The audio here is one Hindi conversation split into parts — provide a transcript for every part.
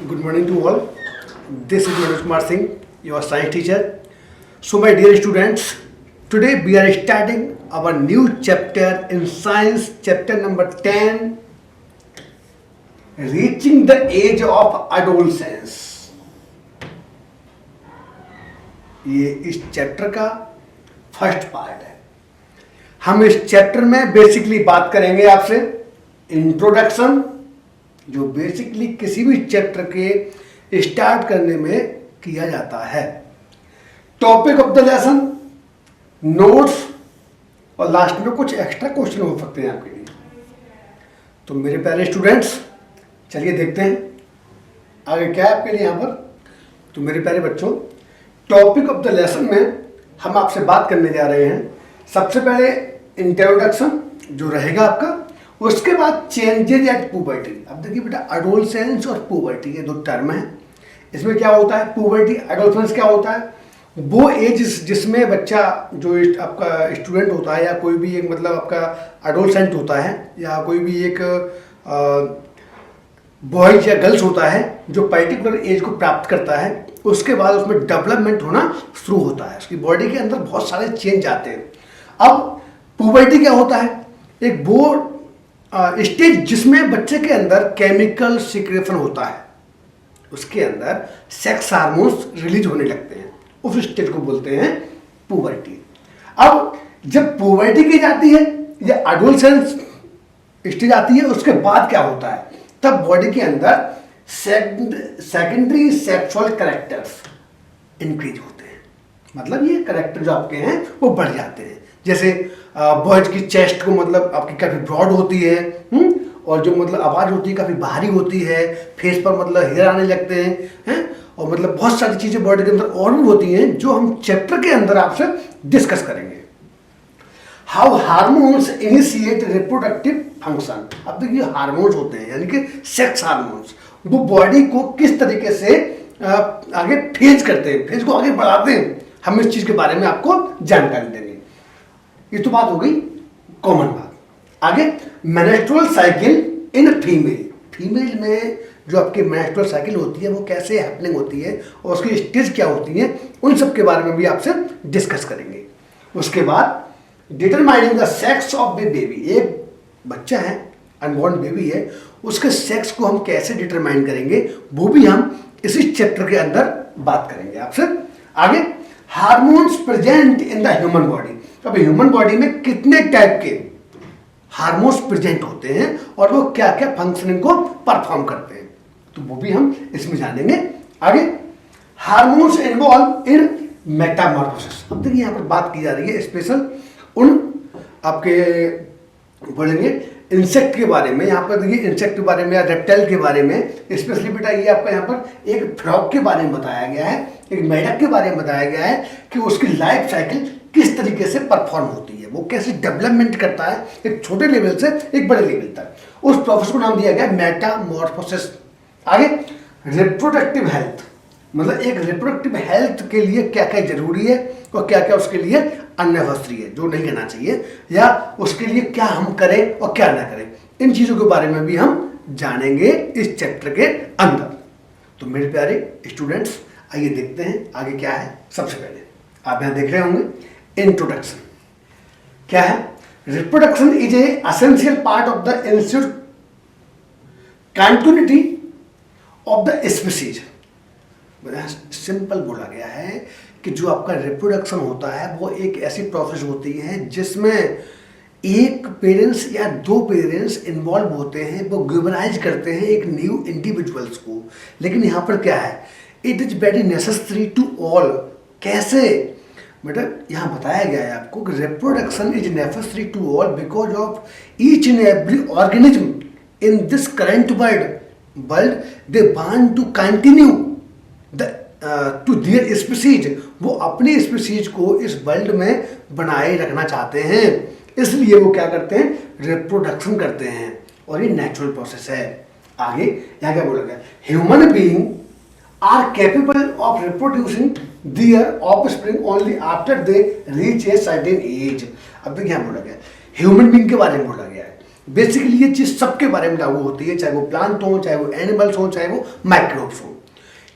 Good morning to all. This is Manoj Kumar Singh, your science teacher. So, my dear students, today we are starting our new chapter in science, chapter number 10, Reaching the Age of Adolescence. ये इस चैप्टर का फर्स्ट पार्ट है. हम इस चैप्टर में बेसिकली बात करेंगे आपसे इंट्रोडक्शन, जो बेसिकली किसी भी चैप्टर के स्टार्ट करने में किया जाता है, topic of the lesson, notes और लास्ट में कुछ एक्स्ट्रा क्वेश्चन हो सकते हैं आपके लिए. तो मेरे प्यारे स्टूडेंट्स, चलिए देखते हैं आगे क्या है आपके लिए यहाँ पर. तो मेरे प्यारे बच्चों, टॉपिक ऑफ द लेसन में हम आपसे बात करने जा रहे हैं. सबसे पहले इंट्रोडक्शन जो रहेगा आपका, उसके बाद चेंजेज एट पुबर्टी. अब देखिए बेटा, एडोलसेंस और पुबर्टी ये दो टर्म है. इसमें क्या होता है, पुबर्टी, एडोलसेंस क्या होता है, वो एज जिसमें बच्चा जो आपका स्टूडेंट होता है या कोई भी एक मतलब आपका एडोलसेंट होता है या कोई भी एक बॉयज या गर्ल्स होता है जो पर्टिकुलर एज को प्राप्त करता है, उसके बाद उसमें डेवलपमेंट होना शुरू होता है. उसकी बॉडी के अंदर बहुत सारे चेंज आते हैं. अब पुबर्टी क्या होता है, एक वो स्टेज जिसमें बच्चे के अंदर केमिकल सिक्रेशन होता है, उसके अंदर सेक्स हार्मोन्स रिलीज होने लगते हैं, उस स्टेज को बोलते हैं पुबर्टी. अब जब पुबर्टी की जाती है या एडोलसेंस स्टेज आती है, उसके बाद क्या होता है, तब बॉडी के अंदर सेकेंडरी सेक्सुअल कैरेक्टर्स इंक्रीज होते हैं. मतलब ये कैरेक्टर जो आपके हैं वो बढ़ जाते हैं. जैसे बॉयज की चेस्ट को मतलब आपकी काफ़ी ब्रॉड होती है, और जो मतलब आवाज़ होती है काफ़ी भारी होती है, फेस पर मतलब हेयर आने लगते हैं, और मतलब बहुत सारी चीज़ें बॉडी के अंदर और भी होती हैं जो हम चैप्टर के अंदर आपसे डिस्कस करेंगे. How hormones initiate reproductive function. अब देखिए, हार्मोन्स होते हैं यानी कि सेक्स हार्मोन्स, वो बॉडी को किस तरीके से आगे फेज करते हैं, फेज को आगे बढ़ाते हैं. हम इस चीज़ के बारे में आपको जानकारी देंगे. ये तो बात हो गई कॉमन बात. आगे menstrual cycle in female. Female में जो आपकी मेंस्ट्रुअल साइकिल होती है वो कैसे हैपनिंग होती है और उसकी स्टेज क्या होती है, उन सब के बारे में भी आपसे डिस्कस करेंगे. उसके बाद determining the sex of the baby. एक बच्चा है, अनबॉर्न बेबी है, उसके सेक्स को हम कैसे डिटरमाइन करेंगे वो भी हम इसी चैप्टर के अंदर बात करेंगे आपसे. आगे hormones present in the human body. अब ह्यूमन बॉडी में कितने टाइप के हार्मोन्स प्रेजेंट होते हैं और वो क्या क्या फंक्शनिंग को परफॉर्म करते हैं, तो वो भी हम इसमें जानेंगे. आगे हार्मोन्स इन्वॉल्व इन मेटामॉर्फोसिस. अब देखिए, यहाँ पर बात की जा रही है स्पेशल उन आपके बोलेंगे इंसेक्ट के बारे में. यहाँ पर देखिए, इंसेक्ट के बारे में या रेप्टाइल के बारे में स्पेशली बेटा ये आपका यहाँ पर एक फ्रॉग के बारे में बताया गया है, एक मेढक के बारे में बताया गया है कि उसकी लाइफ साइकिल किस तरीके से परफॉर्म होती है, वो कैसे डेवलपमेंट करता है एक छोटे लेवल से एक बड़े लेवल तक. उस प्रोसेस को नाम दिया गया मेटामॉर्फोसिस. आगे रिप्रोडक्टिव हेल्थ, मतलब एक रिप्रोडक्टिव हेल्थ के लिए क्या क्या जरूरी है और क्या क्या उसके लिए अननेसेसरी है, जो नहीं करना चाहिए, या उसके लिए क्या हम करें और क्या ना करें. इन चीज़ों के बारे में भी हम जानेंगे इस चैप्टर के अंदर. तो मेरे प्यारे स्टूडेंट्स, आइए देखते हैं आगे क्या है. सबसे पहले आप यहाँ देख रहे होंगे इंट्रोडक्शन. क्या है, reproduction is a essential part of the institute continuity of the species. Simple बोला गया है कि जो आपका रिप्रोडक्शन होता है वो एक ऐसी प्रोसेस होती है जिसमें एक पेरेंट्स या दो पेरेंट्स इन्वॉल्व होते हैं, वो गिवनाइज करते हैं एक न्यू इंडिविजुअल्स को. लेकिन यहाँ पर क्या है, it is very necessary to all. कैसे बेटा, यहाँ बताया गया है आपको कि reproduction is necessary to all because of each and every organism in this current world they want to continue to their species. वो अपनी स्पीसीज को इस वर्ल्ड में बनाए रखना चाहते हैं, इसलिए वो क्या करते हैं, रिप्रोडक्शन करते हैं, और ये नेचुरल प्रोसेस है. आगे यहाँ क्या बोला गया, human being are capable of reproducing their offspring only after they reach a certain age. अब देखिए यहाँ बोला गया ह्यूमन बीइंग के बारे में बोला गया है बेसिकली ये चीज सबके बारे में लागू होती है, चाहे वो प्लांट हो, चाहे वो एनिमल्स हो, चाहे वो माइक्रोब्स हो,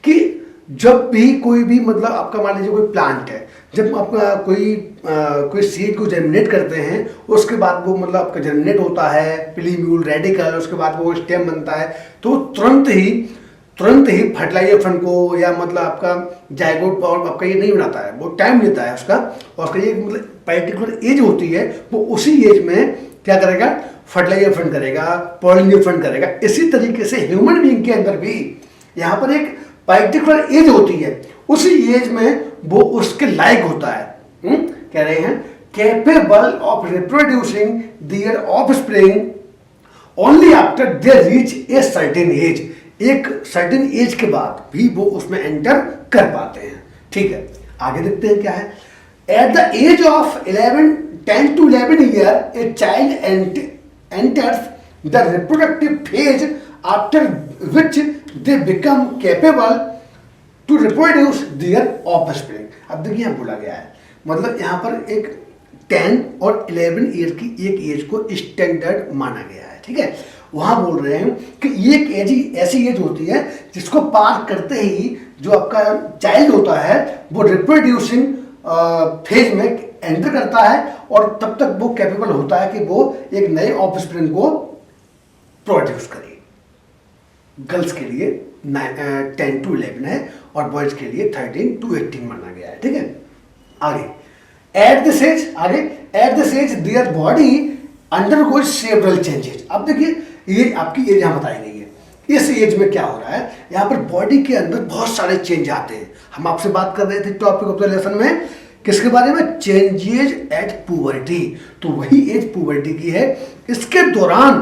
कि जब भी कोई भी मतलब आपका मान लीजिए कोई प्लांट है, जब आपका कोई सीड को जर्मिनेट करते हैं, उसके बाद वो मतलब आपका जर्मिनेट होता है, प्लीम्यूल रेडिकल, उसके बाद वो स्टेम बनता है, तो तुरंत ही फर्टिलाइजर फंड को या मतलब आपका जाइगोट फॉर्म आपका ये नहीं बनाता है, वो टाइम लेता है उसका, और उसका ये मतलब पर्टिकुलर एज होती है, वो उसी एज में क्या करेगा, फर्टिलाइजर फंड करेगा, पॉलिनेशन फंड करेगा। इसी तरीके से ह्यूमन बीइंग के अंदर भी यहाँ पर एक पर्टिकुलर एज होती है, उसी एज में वो उसके लायक होता है, कह रहे हैं capable of reproducing there offspring only after they reach a certain age. एक सर्टेन एज के बाद भी वो उसमें एंटर कर पाते हैं। ठीक है, आगे देखते हैं क्या है। At the age of 10 to 11 year a child enters the reproductive phase, after which they become capable to reproduce their offspring। अब देखिए यहाँ बोला गया है, मतलब यहाँ पर एक 10 और 11 ईयर की एक एज को स्टैंडर्ड माना गया है। ठीक है, वहाँ बोल रहे हैं कि एक एज ऐसी एज होती है जिसको पार करते ही जो आपका चाइल्ड होता है वो रिप्रोड्यूसिंग फेज में एंटर करता है, और तब तक वो कैपेबल होता है कि वो एक नए ऑफस्प्रिंग को प्रोड्यूस करे। गर्ल्स के लिए 10 to 11 है और बॉयज के लिए 13 to 18 माना गया है। ठीक है, आगे at this age their body undergoes several changes. अब देखिए ये आपकी एज यहाँ बताई गई है, इस एज में क्या हो रहा है, यहाँ पर बॉडी के अंदर बहुत सारे चेंज आते हैं। हम आपसे बात कर रहे थे टॉपिक ऑफ द लेसन में किसके बारे में, चेंजेज एट पुबर्टी। तो वही एज पुबर्टी की है, इसके दौरान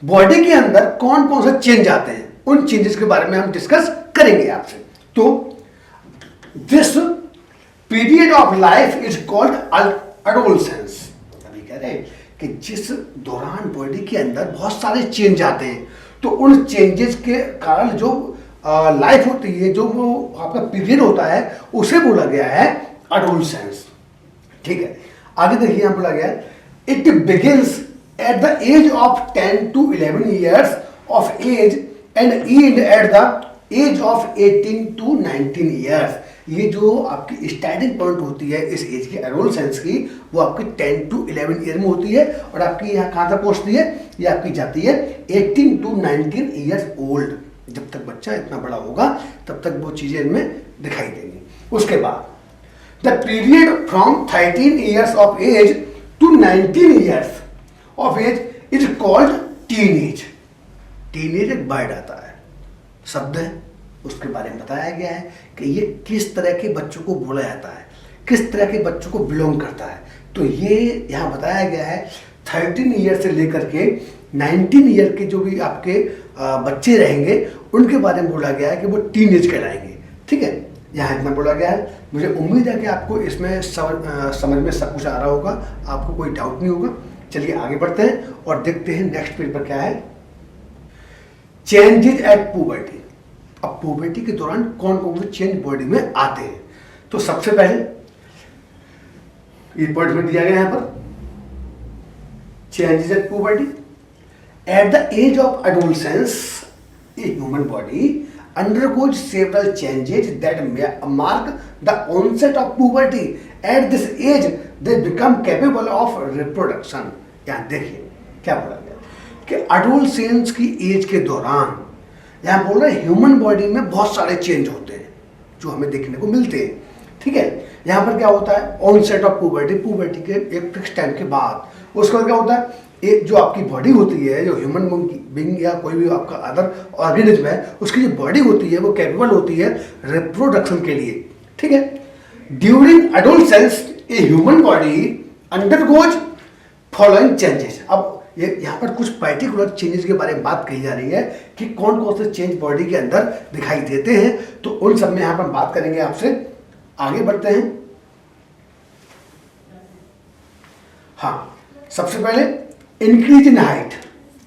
बॉडी के अंदर कौन कौन से चेंज आते हैं, उन चेंजेस के बारे में हम डिस्कस करेंगे आपसे। तो this period of life is called adolescence. अभी कह रहे हैं कि जिस दौरान बॉडी के अंदर बहुत सारे चेंज आते हैं, तो उन चेंजेस के कारण जो लाइफ होती है, जो वो आपका पीरियड होता है, उसे बोला गया है एडोलसेंस। ठीक है, आगे देखिए यहां बोला गया है it begins at the age of 10 to 11 years of age and and at the age of 18 to 19 years. ये जो आपकी स्टार्टिंग पॉइंट होती है इस एज की एडोलसेंस की, वो आपकी 10 to 11 ईयर में होती है, और आपकी यहाँ कहाँ तक पहुँचती है, ये आपकी जाती है 18 to 19 ईयर्स ओल्ड। जब तक बच्चा इतना बड़ा होगा तब तक वो चीज़ें इनमें दिखाई देंगी। उसके बाद the period from 13 years of age to 19 years of age is called teenage. Teenage एक वर्ड आता है, शब्द है, उसके बारे में बताया गया है कि ये किस तरह के बच्चों को बोला जाता है, किस तरह के बच्चों को बिलोंग करता है। तो ये यहाँ बताया गया है 13 ईयर से लेकर के 19 ईयर के जो भी आपके बच्चे रहेंगे उनके बारे में बोला गया है कि वो टीनेज कहलाएंगे। ठीक है, यहाँ इतना बोला गया है। मुझे उम्मीद है कि आपको इसमें समझ में सब कुछ आ रहा होगा, आपको कोई डाउट नहीं होगा। चलिए आगे बढ़ते हैं और देखते हैं नेक्स्ट पेज पर क्या है, चेंजेज एट पुबर्टी। अब पुबर्टी के दौरान कौन कौन से चेंज बॉडी में आते हैं। तो सबसे पहले ये पॉइंट में दिया गया है यहाँ पर, changes at puberty at the age of adolescence a human body undergoes several changes that mark the onset of puberty. At this age, they become capable of reproduction. यहाँ देखिए क्या बोला गया कि एडोलसेंस की एज के दौरान, यहाँ बोल रहे हैं ह्यूमन बॉडी में बहुत सारे चेंज होते हैं जो हमें देखने को मिलते हैं। ठीक है, यहाँ पर क्या होता है, ऑनसेट ऑफ पुबर्टी, पुबर्टी के एक फिक्स टाइम के बाद उसके बाद क्या होता है, एक जो आपकी बॉडी होती है, जो ह्यूमन बीइंग या कोई भी आपका अदर ऑर्गेनिज्म है, उसकी जो बॉडी होती है वो कैपेबल होती है रिप्रोडक्शन के लिए। ठीक है, during adolescence a human body undergoes following changes. अब ये यहाँ पर कुछ पर्टिकुलर चेंजेस के बारे में बात कही जा रही है कि कौन कौन से चेंज बॉडी के अंदर दिखाई देते हैं, तो उन सब में यहाँ पर बात करेंगे आपसे। आगे बढ़ते हैं। हाँ, सबसे पहले इंक्रीज इन हाइट।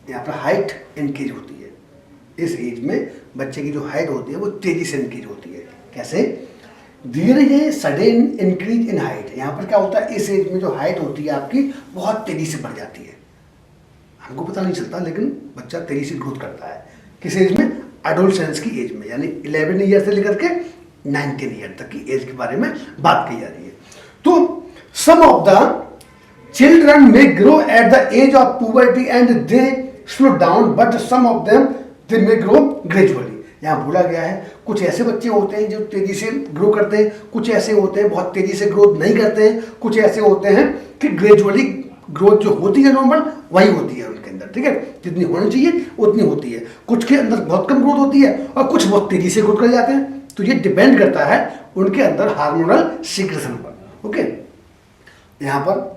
यहाँ पर हाइट इंक्रीज होती है, इस एज में बच्चे की जो हाइट होती है वो तेजी से इंक्रीज होती है। कैसे, धीरे धीरे सडन इंक्रीज इन हाइट। यहाँ पर क्या होता है, इस एज में जो हाइट होती है आपकी बहुत तेजी से बढ़ जाती है। हमको पता नहीं चलता, लेकिन बच्चा तेजी से ग्रोथ करता है। किस एज में? एडोलसेंस की एज में, यानी 11 ईयर से लेकर के 19 ईयर तक की एज के बारे में बात की जा रही है। तो some of the children may grow at the age of puberty and they slow down, but some of them they may grow gradually. यहाँ बोला गया है कुछ ऐसे बच्चे होते हैं जो तेजी से ग्रो करते हैं, कुछ ऐसे होते हैं बहुत तेजी से ग्रोथ नहीं करते हैं, कुछ ऐसे होते हैं कि ग्रेजुअली ग्रोथ जो होती है नॉर्मल वही होती है उनके अंदर, ठीक है, जितनी होनी चाहिए उतनी होती है। कुछ के अंदर बहुत कम ग्रोथ होती है और कुछ बहुत तेजी से ग्रोथ कर जाते हैं। तो ये डिपेंड करता है उनके अंदर हार्मोनल सीक्रेशन पर। ओके, यहाँ पर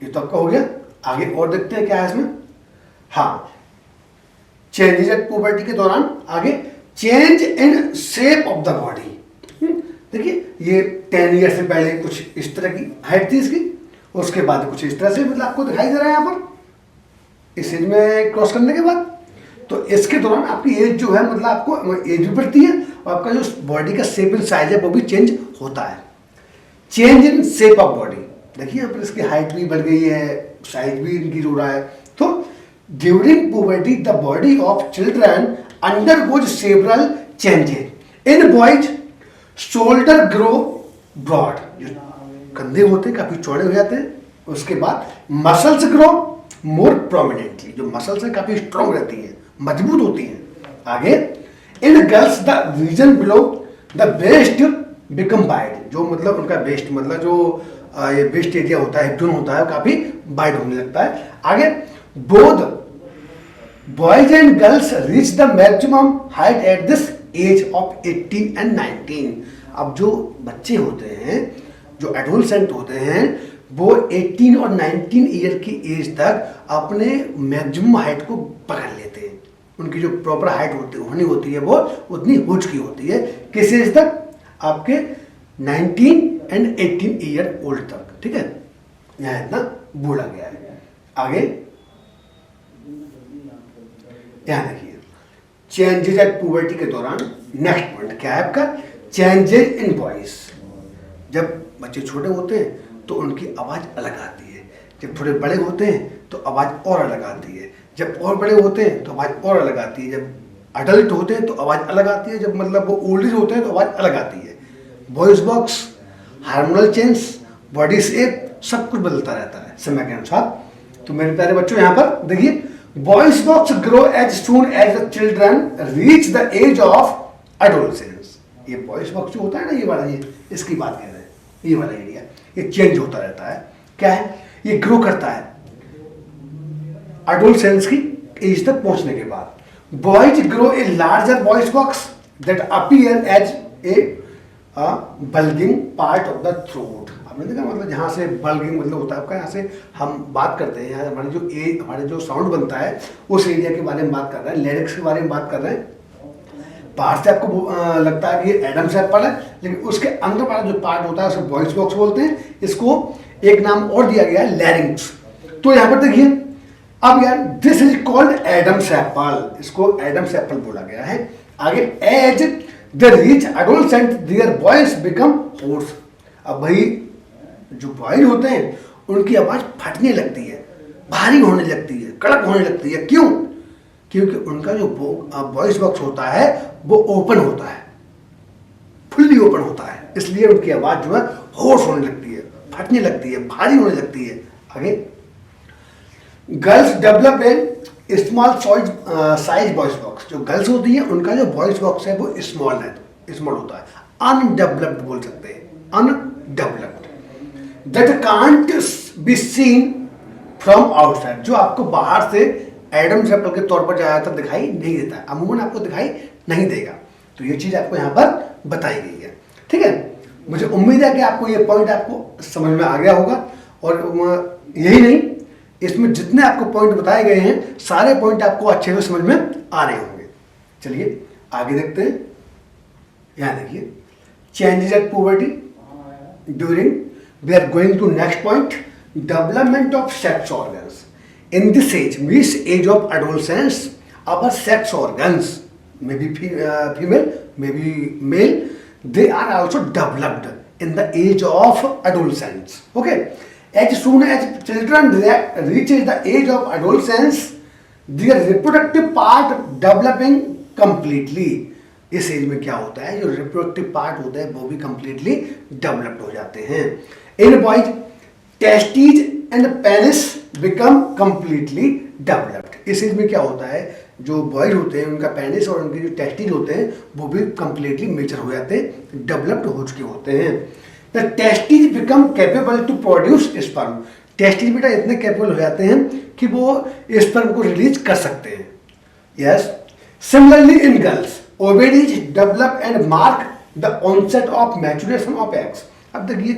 ये तो आपका हो गया। आगे और देखते हैं क्या है इसमें। हाँ, चेंजेस एट पुबर्टी के दौरान आगे change in shape of the body. देखिए ये 10 ईयर से पहले कुछ इस तरह की हाइट थी इसकी, उसके बाद कुछ इस तरह से मतलब आपको दिखाई दे रहा है यहाँ पर इस एज में क्रॉस करने के बाद। तो इसके दौरान आपकी एज जो है मतलब आपको एज भी बढ़ती है और आपका जो बॉडी का शेप एंड साइज है वो भी चेंज होता है। Change in shape of body, देखिए यहाँ पर इसकी हाइट भी बढ़ गई है, साइज भी इंक्रीज हो रहा है। तो during puberty the body of children undergoes several changes. In boys shoulder grow broad, जो कंधे होते हैं काफी चौड़े हो जाते हैं। उसके बाद मसल्स ग्रो मोर प्रोमिनेंटली, जो मसल्स हैं काफी स्ट्रॉन्ग रहती हैं, मजबूत होती हैं। आगे in girls the region below the waist become wide, जो मतलब उनका वेस्ट मतलब जो ये वेस्ट एरिया होता है, हिप होता है, काफी वाइड होने लगता है। आगे both boys and girls reach the maximum height at this age of 18 and 19। अब जो बच्चे होते हैं जो एडोलसेंट होते हैं वो 18 और 19 ईयर की एज तक अपने मैक्सिमम हाइट को पकड़ लेते हैं। उनकी जो प्रॉपर हाइट होनी होती है वो उतनी हो चुकी होती है। किस एज तक? आपके 19 एंड 18 ईयर ओल्ड तक, ठीक है, यहाँ इतना बोला गया है। आगे यहाँ देखिए चेंजेज एट पुबर्टी के दौरान नेक्स्ट पॉइंट क्या है आपका? Changes in voice. जब बच्चे छोटे होते हैं तो उनकी आवाज़ अलग आती है, जब थोड़े बड़े होते हैं तो आवाज़ और अलग आती है, जब और बड़े होते हैं तो आवाज़ और अलग आती है, जब अडल्ट होते हैं तो आवाज़ अलग आती है, जब मतलब वो ओल्ड एज होते हैं तो आवाज़ अलग आती है। Voice box, hormonal change, body shape, सब कुछ बदलता रहता है समय के अनुसार। तो मेरे प्यारे बच्चों यहाँ पर देखिए voice box grow as soon as the children reach the age of adolescence. ये वॉइस बॉक्स जो होता है ना, ये वाला, ये इसकी बात कर रहे हैं, ये वाला एरिया ये चेंज होता रहता है। क्या है? ये ग्रो करता है एडोलसेंस की एज तक पहुंचने के बाद। Boys grow a larger voice box that appear as a bulging part of the throat. आपने देखा मतलब जहाँ से बल्गिंग मतलब होता है आपका, यहाँ से हम बात करते हैं, यहाँ हमारे जो साउंड बनता है उस एरिया के बारे में बात कर रहे हैं, लिरिक्स के बारे में बात कर रहे हैं। बाहर से आपको लगता है कि ये एडम्स एप्पल है, लेकिन उसके अंदर वाला जो पार्ट होता है उसे वॉइस बॉक्स बोलते हैं। इसको एक नाम और दिया गया है, लैरिंग्स। तो यहाँ पर देखिए अब यार this is called Adam's apple, इसको एडम्स एप्पल बोला गया है। आगे as the reach adolescent their voice become hoarse. अब भाई जो बॉयज होते हैं उनकी आवाज फटने लगती है, भारी होने लगती है, कड़क होने लगती है। क्यों? क्योंकि उनका जो वॉइस बॉक्स होता है वो ओपन होता है, फुल्ली ओपन होता है, इसलिए उनकी आवाज जो है होर्स होने लगती है, फटने लगती है, भारी होने लगती है। आगे girls develop a small size voice box. जो गर्ल्स होती है उनका जो वॉइस बॉक्स है वो स्मॉल है, स्मॉल होता है, अनडेवलप्ड बोल सकते हैं, undeveloped, that can't be seen from outside, जो आपको बाहर से एडम्स एप्पल के तौर पर ज़्यादातर दिखाई नहीं देता है, अमूमन आपको दिखाई नहीं देगा। तो ये चीज़ आपको यहाँ पर बताई गई है, ठीक है। मुझे उम्मीद है कि आपको ये पॉइंट आपको समझ में आ गया होगा। और यही नहीं, इसमें जितने आपको पॉइंट बताए गए हैं सारे पॉइंट आपको अच्छे से समझ में आ रहे होंगे। चलिए आगे देखते हैं। यहाँ देखिए changes at puberty during, we are going to next point, development of sex organs. In this age, means age of adolescence, our sex organs, maybe female, maybe male, they are also developed in the age of adolescence. Okay, As soon as children reaches the age of adolescence, their reproductive part developing completely. इस एज में क्या होता है, जो रिप्रोडक्टिव पार्ट होता है वो भी कंप्लीटली डेवलप्ड हो जाते हैं. In boys testes and penis become completely developed. इस एज में क्या होता है, जो बॉयज होते हैं उनका पेनिस और उनके जो टेस्टीज होते हैं वो भी कंप्लीटली मेच्योर हो जाते हैं, डेवलप्ड हो चुके होते हैं. The testes become capable to produce sperm. Testes बेटा इतने कैपेबल हो जाते हैं कि वो स्पर्म को रिलीज कर सकते हैं. Yes. Similarly in girls ovaries develop and mark the onset of maturation of eggs. अब देखिए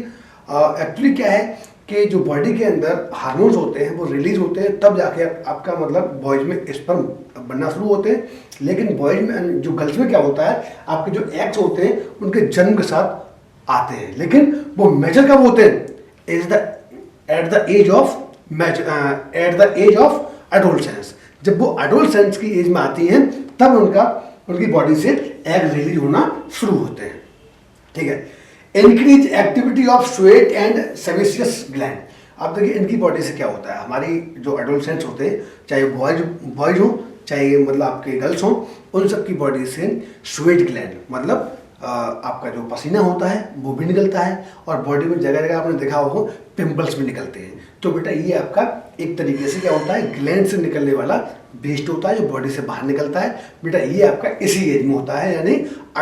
एक्चुअली क्या है कि जो बॉडी के अंदर हार्मोन्स होते हैं वो रिलीज होते हैं तब जाके आपका मतलब बॉयज में स्पर्म बनना शुरू होते हैं. लेकिन बॉयज में, जो गर्ल्स में क्या होता है, आपके जो एग्स होते हैं उनके जन्म के साथ आते हैं, लेकिन वो मेजर कब होते हैं, at the age of adolescence. जब वो एडोलसेंस की एज में आती हैं तब उनकी बॉडी से एग रिलीज होना शुरू होते हैं. ठीक है. Increase activity of sweat and sebaceous gland. अब देखिए इनकी बॉडी से क्या होता है, हमारी जो एडोलसेंट्स होते हैं, चाहे बॉयज हो चाहे मतलब आपके गर्ल्स हो, उन सब की बॉडी से स्वेट ग्लैंड मतलब आपका जो पसीना होता है वो भी निकलता है, और बॉडी में जगह जगह आपने देखा होगा पिंपल्स भी निकलते हैं. तो बेटा ये आपका एक तरीके से क्या होता है, ग्लैंड से निकलने वाला वेस्ट होता है जो बॉडी से बाहर निकलता है. बेटा ये आपका इसी एज में होता है, यानी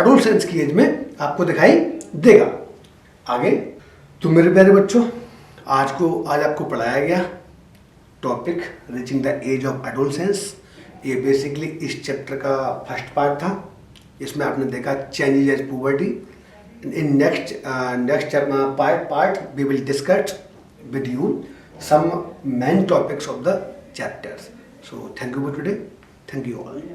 एडोलसेंस की एज में आपको दिखाई देगा. आगे तो मेरे प्यारे बच्चों, आज आपको पढ़ाया गया topic reaching the age of adolescence. ये बेसिकली इस चैप्टर का फर्स्ट पार्ट था. इसमें आपने देखा changes as puberty. In next part we will discuss with you some main topics of the chapters. So thank you for today. Thank you all.